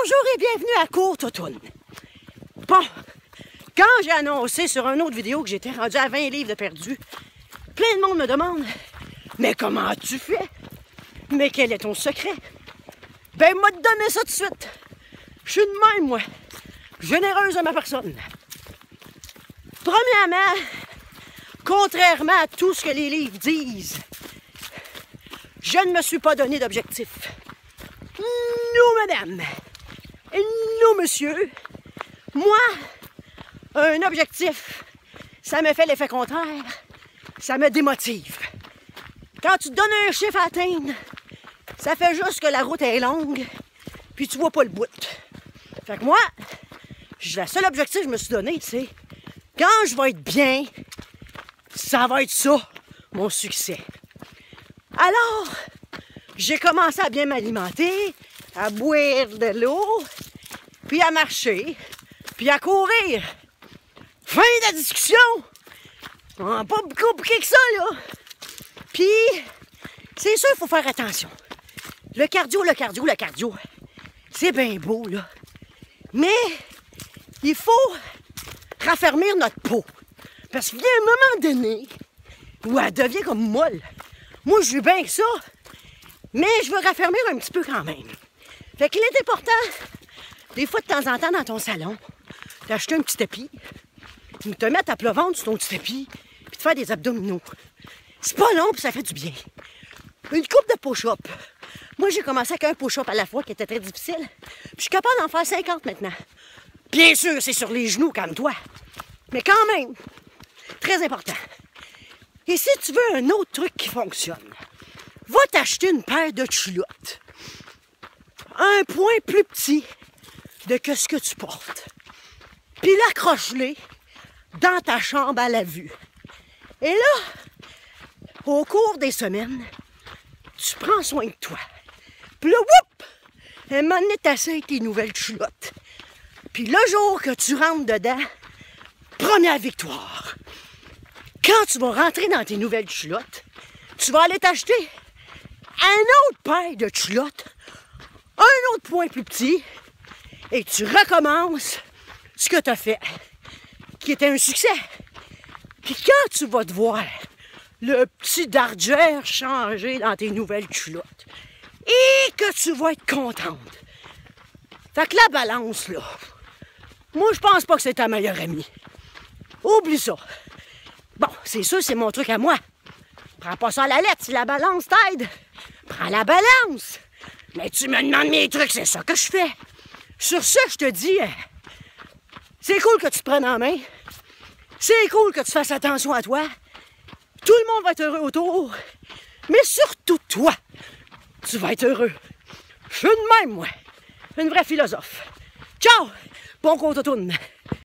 Bonjour et bienvenue à Courte Automne. Bon, quand j'ai annoncé sur une autre vidéo que j'étais rendu à 20 livres de perdu, plein de monde me demande « Mais comment tu fais? Mais quel est ton secret? » Ben, moi te donner ça tout de suite. Je suis de même, moi. Généreuse à ma personne. Premièrement, contrairement à tout ce que les livres disent, je ne me suis pas donné d'objectif. Non, madame. Non, monsieur. Moi, un objectif, ça me fait l'effet contraire. Ça me démotive. Quand tu te donnes un chiffre à atteindre, ça fait juste que la route est longue, puis tu vois pas le bout. Fait que moi, le seul objectif que je me suis donné, c'est quand je vais être bien, ça va être ça, mon succès. Alors, j'ai commencé à bien m'alimenter, à boire de l'eau, puis à marcher, puis à courir. Fin de la discussion! On n'a pas plus compliqué que ça, là. Puis, c'est sûr, il faut faire attention. Le cardio, c'est bien beau, là. Mais, il faut raffermir notre peau. Parce qu'il y a un moment donné où elle devient comme molle. Moi, je veux bien que ça, mais je veux raffermir un petit peu quand même. Fait qu'il est important, des fois de temps en temps dans ton salon, d'acheter un petit tapis, ou te mettre à plat ventre sur ton petit tapis, puis de faire des abdominaux. C'est pas long, puis ça fait du bien. Une coupe de push-up. Moi, j'ai commencé avec un push-up à la fois qui était très difficile, puis je suis capable d'en faire 50 maintenant. Bien sûr, c'est sur les genoux comme toi, mais quand même, très important. Et si tu veux un autre truc qui fonctionne, va t'acheter une paire de culottes. Un point plus petit de que ce que tu portes. Puis l'accroche-les dans ta chambre à la vue. Et là, au cours des semaines, tu prends soin de toi. Puis là, whoop! Un moment donné, t'essayes tes nouvelles culottes. Puis le jour que tu rentres dedans, première victoire. Quand tu vas rentrer dans tes nouvelles culottes, tu vas aller t'acheter un autre paire de culottes, un autre point plus petit, et tu recommences ce que tu as fait, qui était un succès. Puis quand tu vas te voir le petit dardière changer dans tes nouvelles culottes, et que tu vas être contente. Fait que la balance, là, moi, je pense pas que c'est ta meilleure amie. Oublie ça. Bon, c'est sûr, c'est mon truc à moi. Prends pas ça à la lettre, si la balance t'aide. Prends la balance. Mais tu me demandes mes trucs, c'est ça que je fais. Sur ce, je te dis, c'est cool que tu te prennes en main. C'est cool que tu fasses attention à toi. Tout le monde va être heureux autour. Mais surtout toi, tu vas être heureux. Je suis de même, moi. Une vraie philosophe. Ciao! Bon Courte Automne.